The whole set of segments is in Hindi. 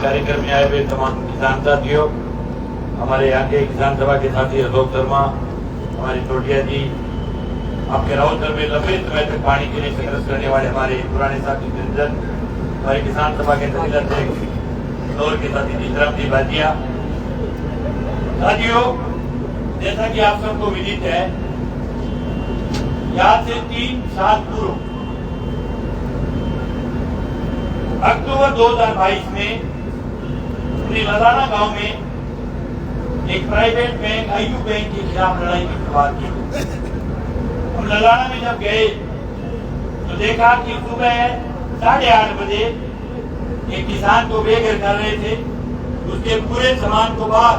कार्यक्रम में आए हुए तमाम किसान साथियों, हमारे यहाँ के किसान सभा के साथी अशोक शर्मा, हमारे टोटिया जी, आपके राउतर में लंबे समय तक पानी के लिए संघर्ष करने वाले हमारे पुराने साथी रंजन, हमारे किसान सभा के अध्यक्ष दौर के साथी जीतराम जी बाजिया। साथियों, जैसा कि आप सबको विदित है, यहाँ से 3 साल पूर्व अक्टूबर 2022 में अपने लदाना गांव में एक प्राइवेट बैंक आयु बैंक के खिलाफ लड़ाई की शुरुआत की। हम लदाना में जब गए तो देखा कि सुबह 8:30 बजे एक किसान को बेघर कर रहे थे। उसके पूरे सामान को बाहर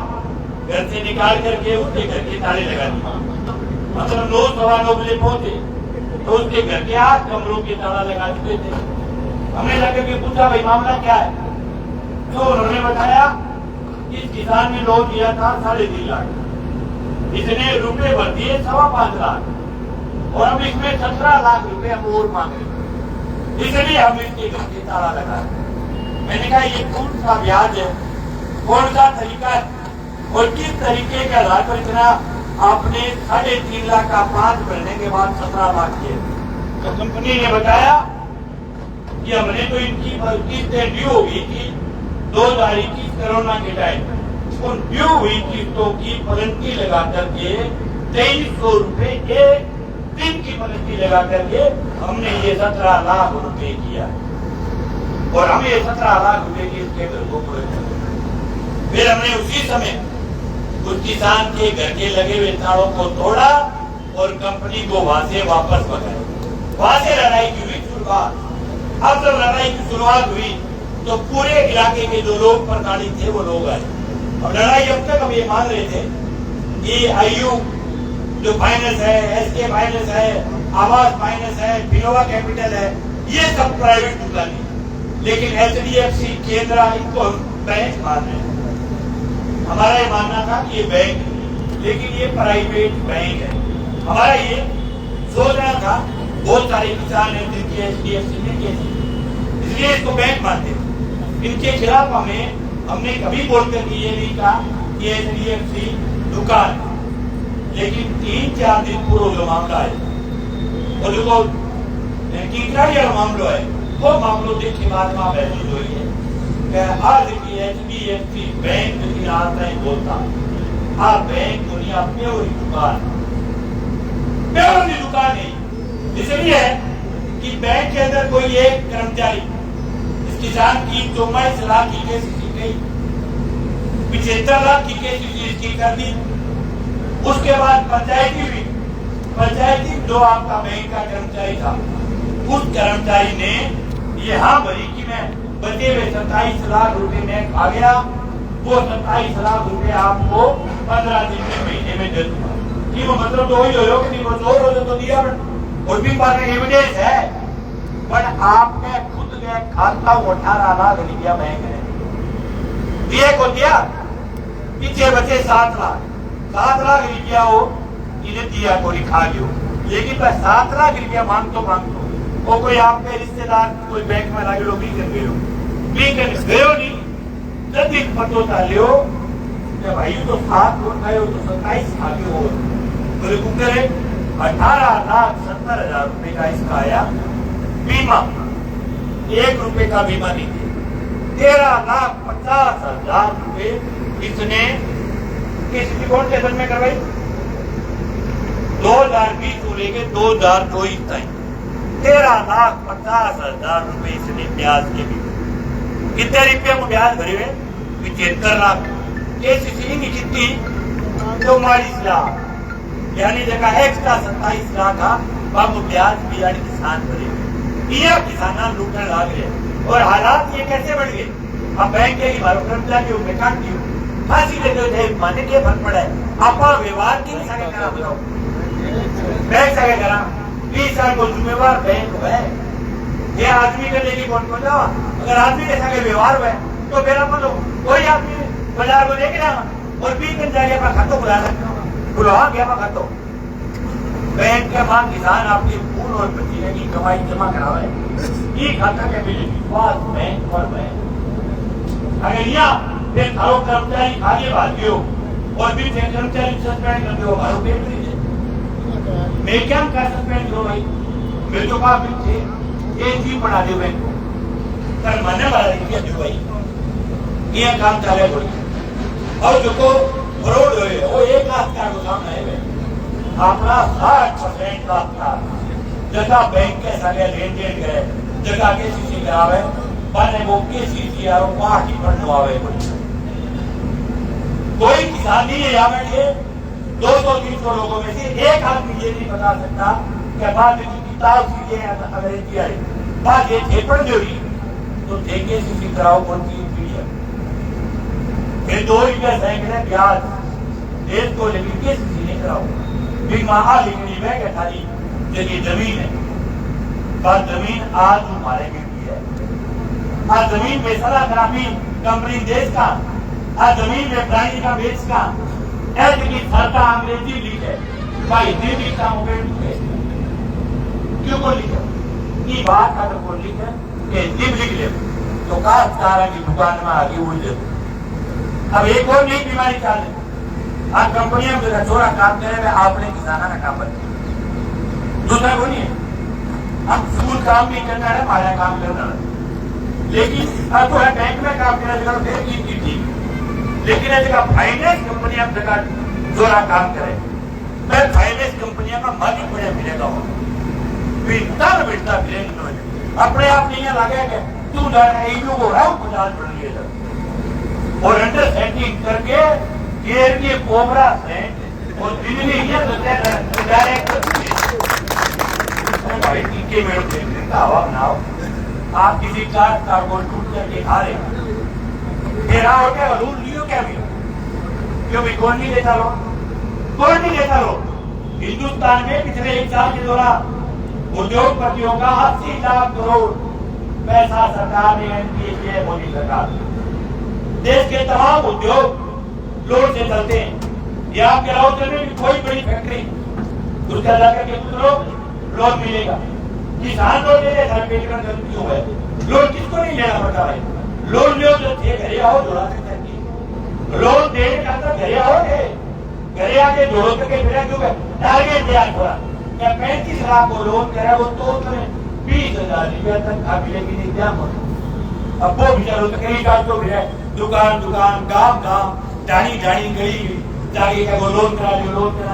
घर से निकाल करके उसके घर के ताले लगा दिए। मतलब 9-9:15 बजे पहुंचे तो उसके घर के 8 कमरों के ताला लगा चुके थे। हमने जाकर के पूछा, भाई मामला क्या है? तो उन्होंने बताया कि इस किसान ने लोन लिया था 3.5 लाख, इसने रुपए भर दिए 5.25 लाख और अब इसमें 17 लाख रुपए हम और मांग रहे, इसलिए हम इसके घर के ताला लगा। मैंने कहा, ये कौन सा ब्याज है, कौन सा तरीका है और किस तरीके के आधार पर इतना आपने 3.5 लाख का 5 भरने के बाद 17 लाख किए? तो कंपनी ने बताया कि हमने तो इनकी किस्तें ड्यू हुई थी 2021 कोरोना के टाइम, उन ड्यू हुई किस्तों की पेनल्टी लगा करके 2300 रुपए एक दिन की पेनल्टी लगा करके हमने ये 17 लाख रुपए किया और हम ये 17 लाख रुपए की इसके घर को पूरे कर। फिर हमने उसी समय उस किसान के घर के लगे हुए तारों को तोड़ा और कंपनी को वहां से वापस मंगाया। वहां से लड़ाई की हुई शुरुआत। अब जब लड़ाई की शुरुआत हुई तो पूरे इलाके के जो लोग प्रताड़ित थे वो लोग आए। और लड़ाई अब तक हम ये मान रहे थे कि आयु जो फाइनेंस है, एसके फाइनेंस है, आवास फाइनेंस है, बिनोवा कैपिटल है, ये सब प्राइवेट दुकान है, लेकिन HDFC, केंद्रा, इनको हम बैंक मान रहे हैं। हमारा ये मानना था कि ये बैंक है, लेकिन ये प्राइवेट बैंक है। हमारा ये सोचना था, बहुत सारे किसान हैं जिनकी HDFC में केस, इसलिए इसको बैंक मानते हैं। इनके खिलाफ हमने कभी बोलकर ये नहीं कहा कि HDFC दुकान, लेकिन 3-4 दिन पूर्व जो मामला है और जो मामला है वो मामलों के बाद में वैल्यू जो है आज की HDFC बैंक की आज नहीं बोलता, आप बैंक दुनिया प्योरी दुकान है। इसलिए है कि बैंक के अंदर कोई एक कर्मचारी इस किसान की 24 लाख की केसीसी गई, 75 लाख की केसीसी कर दी। उसके बाद पंचायती जो आपका बैंक का कर्मचारी था, उस कर्मचारी ने ये हाँ भरी कि मैं बचे हुए 27 लाख रुपए में खा गया, वो 27 लाख रुपए आपको 15 दिन में महीने में दे दूंगा। कि वो मतलब तो वही हो कि वो 2 रोज तो दिया और भी बात एविडेंस है, पर आपने खुद के खाता 18 लाख रुपया बैंक ने दिए को दिया, पीछे बचे 7 लाख रुपया वो इन्हें दिया को खा लियो। लेकिन बस 7 लाख रुपया मांग तो वो कोई आपके रिश्तेदार कोई बैंक में लगे लो भी कर गयो नहीं, जब एक पतो था लियो भाई तो 7 लोग खाए तो 27 खा के हो बोले कुकर 18,70,000 रुपए का इसका आया बीमा, 1 रुपए का बीमा नहीं दिया। 13,50,000 रुपए इसने किस कौन स्टेशन में करवाई? 2020 को लेके 2024 तक 13,50,000 रुपए इसने ब्याज के भी। कितने रुपये को ब्याज भरे हुए? 75 लाख। केसीसी की कितनी? 44 लाख, यानी जगह एक्स्ट्रा 27 लाख का बाबू ब्याज भी यानी किसान भरे हुए। यह किसान लूटने लग गए और हालात ये कैसे बढ़ गए? अब बैंक के कर्मचारी में काट दियो, फांसी देते थे, माने के फर्क पड़ा है। आप व्यवहार की नहीं करा, बताओ बैंक सके करा 20 साल को जिम्मेवार बैंक है। ये आदमी के लेके कौन को जाओ, अगर आदमी के संगे व्यवहार हुआ तो फिर अपन लोग कोई आदमी बाजार को लेके जाना और 20 दिन जाके अपना खातों बुला सकते बुलवा गया अपना खातों। बैंक के बाद किसान आपकी खून और पसीने की कमाई जमा करावे, ये खाता के मिले विश्वास बैंक पर बैंक अगर यहाँ फिर थारो कर्मचारी आगे भाग्यो और भी फिर कर्मचारी सस्पेंड कर दो हमारो पेट दीजिए। मैं क्या कर सस्पेंड करो भाई, मेरे तो पास भी थे एक जी बना दे बैंक को कर मरने वाला क्या दो भाई ये काम चाले बोली और जो को फ्रॉड हुए वो एक लाख का सामने है अपना 60% लाभ था जगह बैंक के सगे लेन देन करे जगह के सीसी करावे बने वो के सीसी यारो पार्टी पर नवावे कोई किसान नहीं है यहाँ बैठे 200-300 लोगों में से एक आदमी ये नहीं बता सकता कि बाद में किताब सीधे अंग्रेजी आई बाद ये थेपड़ जो ही तो देंगे सीसी कराओ कौन सी पीडीएफ फिर 2 रुपया सैकड़े ब्याज देश को लेकिन के सीसी नहीं कराओ भी महा लिखनी में क्या खाली जगह जमीन है बात जमीन आज हमारे गिरती है आज जमीन में सारा ग्रामीण कंपनी देश का आज जमीन में प्राणी का बेच का ऐसे की सरकार अंग्रेजी लिखे भाई हिंदी लिखा मोबाइल लिखे क्यों को लिखे ये बात अगर को लिखे कि हिंदी लिख ले तो काश्तकारों की दुकान में आगे उड़ ले अब एक और नई बीमारी चाले आज कंपनियां में छोरा काम करे में आपने किसाना का काम बने दूसरा को नहीं है हम स्कूल काम भी करना है हमारा काम करना है लेकिन अब तो बैंक में काम करना जगह फिर की लेकिन जगह फाइनेंस कंपनियां जगह जोरा काम करे मैं फाइनेंस कंपनियां का मालिक बड़े मिलेगा बेटा फिरेंगे अपने आप नहीं लगे कि तू ईयू को है 50 बढ़ गए और अंडर सेटिंग करके गेर के कोबरा सेंट और दिल्ली ये डायरेक्ट भाई टीके में का हवा बनाओ आप किसी कार को टूट करके आ रहे तेरा हो क्या रूल लियो क्या भी क्यों भी कौन नहीं देता लोग हिंदुस्तान में पिछले 1 साल के दौरान उद्योगपतियों का 80 लाख करोड़ पैसा सरकार ने एनपीए किया मोदी सरकार देश के तमाम उद्योग लोड से चलते हैं ये आपके राउतर में भी कोई बड़ी फैक्ट्री उसका जाकर के कुछ लोन मिलेगा किसान लोन ले सर्टिफिकेट गलती हो गए लोन किसको नहीं लेना पड़ता भाई लोन लो जो थे घरे आओ जोड़ा सकते लोन देने का तो घरे आओ घरे आके जोड़ो करके फिर क्यों टारगेट दिया थोड़ा क्या 35 लाख को लोन करे वो तो 20,000 रुपया तक खा मिलेगी नहीं क्या अब वो बेचारों तो कहीं का तो फिर दुकान गांव डाणी गली जाके क्या वो लोन करा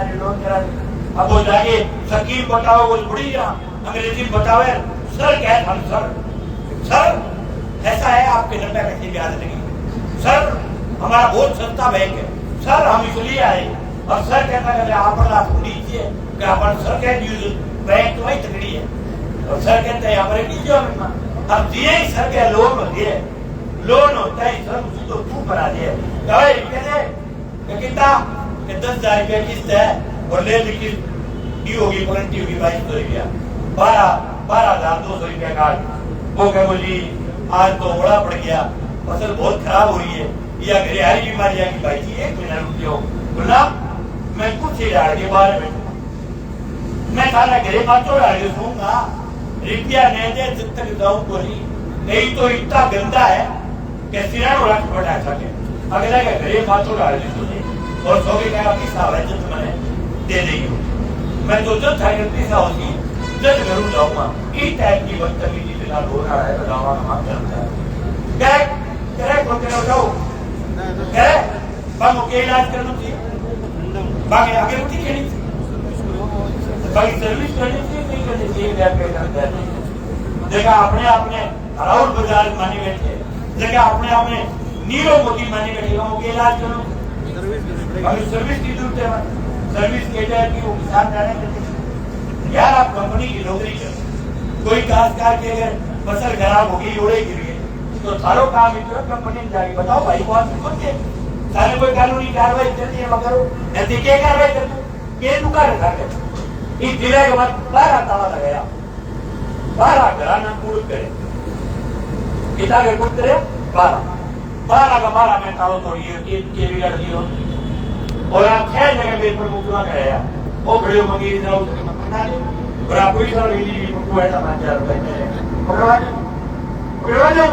दे अब वो जाके स्कीम बताओ वो बुढ़ी अंग्रेजी में बतावे सर क्या हम सर ऐसा है आपके 90 पैसे ब्याज लगी सर हमारा बहुत सस्ता बैंक है सर हम इसलिए आए और सर कहता है आप लीजिए सर कह बैंक तो वही तकड़ी है और सर कहते हैं हमारे लीजिए अब दिए ही सर के लोन होता है सर उसी तो तू बना दिए कितना 10,000 रुपया किस्त है और ले लिखी होगी वारंटी होगी 2200 रुपया 12,200 रुपया कार्ड वो क्या बोली आज तो बड़ा पड़ गया फसल बहुत खराब हो रही है या घरेलू बीमारियां की भाई जी 1 महीना रुक जाओ बोला मैं कुछ ही डाल के बाहर बैठूंगा मैं सारा घरे बातों डाल के सोऊंगा रुपया नहीं दे जब तक जाऊं बोली नहीं तो इतना गंदा है कि सिरा रख बैठा सके अगला के घरे बातों डाल के सोने और सौ के का पैसा है जब मैंने दे देगी मैं तो जब था पैसा होगी जब जरूर जाऊंगा इस टाइप की बदतमीजी से ना हो रहा है बतावा हम करता है करे को के जाओ करे बाकी के इलाज करना चाहिए बाकी आगे उठी के नहीं बाकी सर्विस करनी चाहिए नहीं करनी चाहिए लैब पे करता है जगह अपने राहुल बाजार मानी बैठे जगह अपने नीरो मोदी मानी बैठे वो के इलाज करो सर्विस की जरूरत है सर्विस के लिए की वो किसान जाने यार आप कंपनी की नौकरी करो कोई काश्तकार के अगर फसल खराब होगी ओड़े गिर गए तो सारो काम इतना कंपनी में जाएगी बताओ भाई कौन से सारे कोई कानूनी कार्रवाई करती है मगर ऐसी क्या कार्रवाई करती ये दुकान रखा गया इस जिले के बाद 12 ताला लगाया 12 घराना कूड़ करे कितना के कूड़ करे 12 का 12 में तालो तोड़िए के बिगड़ दियो और आप 6 जगह पे पर मुकदमा कराया वो खड़े मंगी जाओ और आप कोई सारा हिंदी को ऐसा मान जा रहा है पकड़वा दो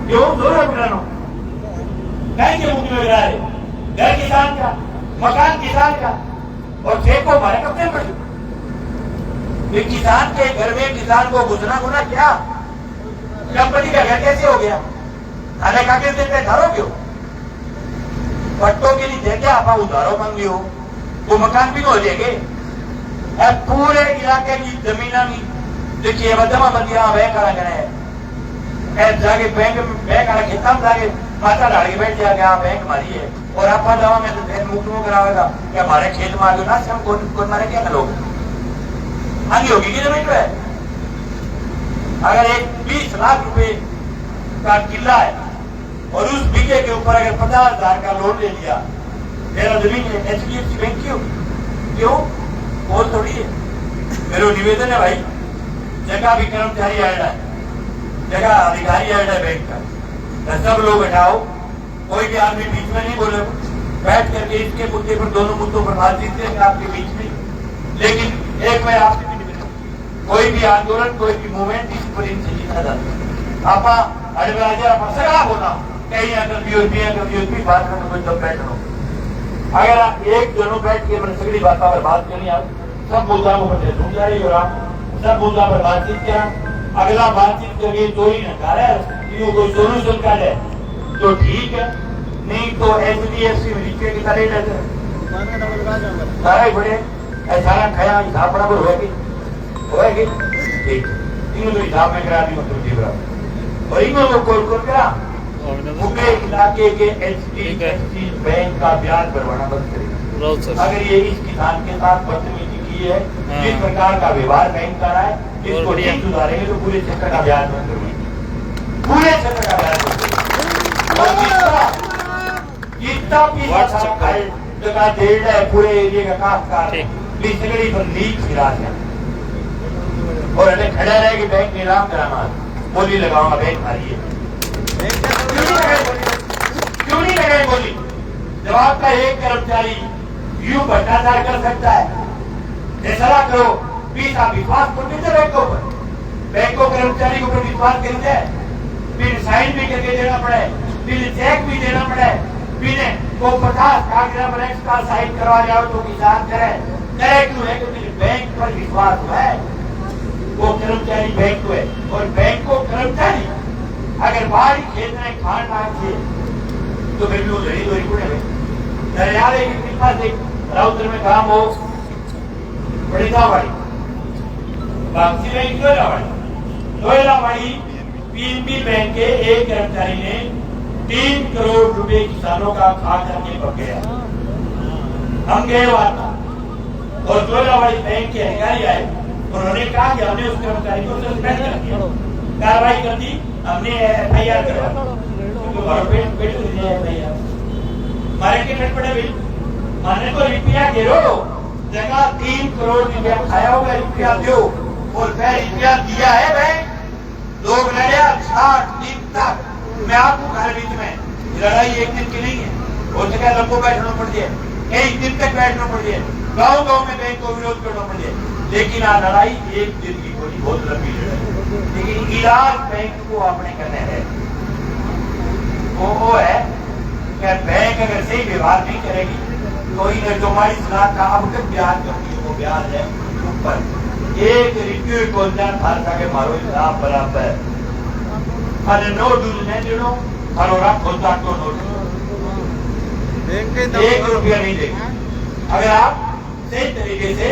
क्यों दोनों किसानों बैंक के मुक्ति में गिरा है, घर किसान का, मकान किसान का, और ठेको हमारे कब्जे में पड़ी। फिर किसान के घर में किसान को घुसना गुना क्या? कंपनी का घर कैसे हो गया? खाने खा के देते धारो क्यों? पट्टों के लिए क्या आप उधारो मांग लियो, वो मकान भी हो जाएंगे। पूरे इलाके की जमीना की देखिए जमा बंदियां बैंक खड़ा करे जाके बैंक आला खेता में जाके माथा डाल के बैठ जाके बैंक मारी है, और आप दवा में तो फिर मुकदमा करावेगा कि हमारे खेत में आ गए ना, हम कौन मारे क्या करोगे? आगे होगी कि जमीन पे अगर एक 20 लाख रुपए का किला है और उस बीघे के ऊपर अगर 50,000 का लोन ले लिया, मेरा जमीन HDFC बैंक क्यों और थोड़ी है। मेरा निवेदन है भाई, जगह भी कर्मचारी आया है, जगह अधिकारी आया है बैंक का, सब लोग हटाओ, कोई भी आदमी बीच में नहीं बोले, बैठ करके इसके मुद्दे पर दोनों मुद्दों पर बातचीत करेंगे आपके बीच में। लेकिन एक मैं आपसे भी निवेदन, कोई भी आंदोलन, कोई भी मूवमेंट इस पर इनसे जीता जाता है। आप अड़बड़ाजा आप सगड़ा बोला कहीं अगर यूरोपीय बात में कोई दम बैठ लो, अगर आप एक दोनों बैठ के मैंने सगड़ी बातों पर बात करनी, आप सब मुद्दाओं पर ढूंढ जाए और आप सब मुद्दा पर बातचीत किया, अगला बातचीत करके तो ही नकार है, कोई सोल्यूशन का है तो ठीक है, नहीं तो HDFC में नीचे की तरह रहते सारा ही बड़े सारा खाया हिसाब बराबर होएगी ठीक, इन तो हिसाब में करा दी मतलब जी बराबर, और इन लोग कौन करा पूरे इलाके के HDFC बैंक का ब्याज भरवाना बंद करेगा। अगर ये इस किसान के साथ बदतमीजी की है, जिस प्रकार का व्यवहार बैंक कर रहा है, इसको नहीं सुधारेंगे तो पूरे क्षेत्र का ब्याज बंद करेंगे, पूरे क्षेत्र का ब्याज बंद करेंगे। जगह डेढ़ है पूरे एरिया का खासकार बिजली पर लीक गिरा है, और अगर खड़ा रहे कि बैंक नीलाम कराना, बोली लगाऊंगा बैंक मारी है, क्यों नहीं लगाए बोली? जवाब का एक कर्मचारी यूं भ्रष्टाचार कर सकता है? ऐसा करो, प्लीज आप विश्वास कर दीजिए बैंकों पर, बैंकों कर्मचारी के ऊपर विश्वास करिए, फिर साइन भी करके देना पड़े, फिर चेक भी देना पड़े, फिर को 50 कागज पर एक्स्ट्रा साइन करवा जाओ तो किसान करे क्यों है? क्योंकि बैंक पर विश्वास है, वो कर्मचारी बैंक को है, और बैंक को कर्मचारी अगर बाहरी खेत में खान से तो फिर भी वो लड़ी दो दरिया कृपा से राउतर में काम हो बड़ी वाड़ी वापसी बैंक लोयलावाड़ी PNB बैंक के एक कर्मचारी ने 3 करोड़ रुपए किसानों का खा करके पक गया। हम गए वहां और लोयलावाड़ी बैंक के अधिकारी आए, उन्होंने कहा कि हमने उस कर्मचारी को सस्पेंड कर दिया, कार्रवाई कर दी, हमने FIR करवा मारे के कट पड़े बिल माने को रुपया गिरो, जगह 3 करोड़ रुपया खाया होगा, रुपया दो, और फिर रुपया दिया है बैंक, लोग लड़े 60 दिन तक। मैं आपको घर बीच में लड़ाई एक दिन की नहीं है, हो सके लंबो बैठना पड़ जाए, एक दिन तक बैठना पड़ जाए, गाँव गाँव में बैंक को विरोध करना पड़ जाए, लेकिन आ लड़ाई एक दिन की थोड़ी बहुत लंबी लड़ाई, लेकिन इलाज बैंक को आपने करना है। वो है कि बैंक अगर सही व्यवहार नहीं करेगी तो इन 44 लाख का अब तक ब्याज करती है, वो ब्याज है ऊपर एक रिक्यू को भारत के मारो हिसाब बराबर अरे नो डूज नहीं देनो हरोरा खोलता तो नोट 1 रुपया नहीं देगा अगर आप सही तरीके से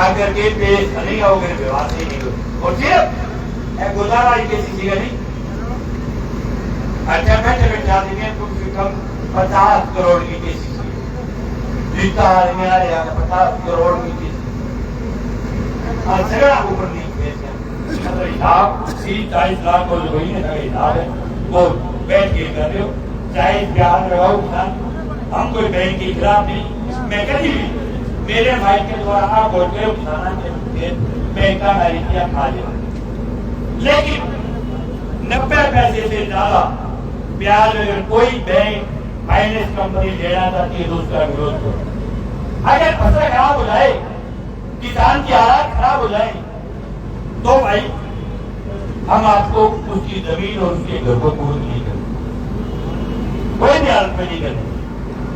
आकर के पेश नहीं आओगे, व्यवहार सही नहीं हो, और सिर्फ गुजारा किसी का नहीं। अच्छा बैठे बैठे आदमी में कम से कम 50 करोड़ की केसी जीता आदमी आ रहा है, 50 करोड़ की केसी सगड़ा ऊपर नहीं मतलब हिसाब 30-40 लाख को जो हिसाब है वो बैठ के कर रहे हो, चाहे ब्याज लगाओ किसान, हम कोई बैंक के खिलाफ नहीं, मैं कभी भी मेरे भाई के द्वारा आप बोलते हो किसान के बैंक का रुपया खा लिया, लेकिन 90 पैसे से ज्यादा ब्याज अगर कोई बैंक फाइनेंस कंपनी लेना चाहती है तो उसका विरोध करो। अगर फसल खराब हो जाए, किसान की हालात खराब हो जाए तो भाई हम आपको उसकी जमीन और उसके घर को पूर्ण नहीं करेंगे, कोई भी हालत में नहीं करेंगे।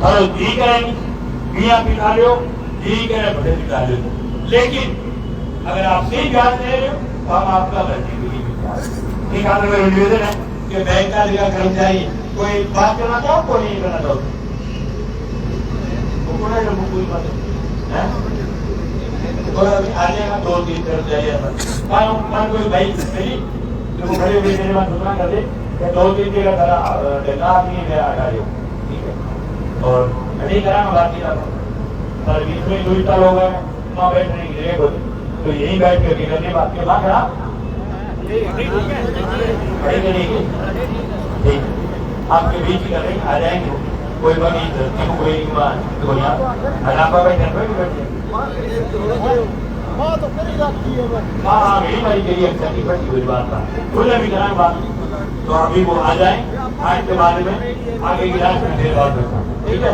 और जी करेंगे मियाँ पिटा लो, जी करें बड़े पिटा लो, लेकिन अगर आप सही ब्याज दे रहे हो तो हम आपका भर्ती भी नहीं। एक आदमी में निवेदन है कि बैंक का जगह कर्मचारी कोई बात करना चाहो, कोई नहीं करना चाहो, कोई बात है आ जाएगा 2-3 कर्मचारी कोई भाई मेरी जो खड़े हुए मेरे बात सुना कर दे 2-3 जगह डंगा आदमी हटा दो, ठीक है। और नहीं करा मैं बात नहीं सर बीच में 2 साल हो गए वहाँ बैठने की जगह होती, तो यही बैठ करके करने बात के वहाँ खड़ा ठीक आपके बीच ही करेंगे, आ जाएंगे कोई बनी धरती को कोई तो यहाँ हटापा बैठे बैठे हाँ मेरी भाई के लिए अच्छा नहीं पड़ती हुई बात था बोले भी करा बात, तो अभी वो आ जाए आज के बारे में आगे की रात में फिर बात करता, ठीक है।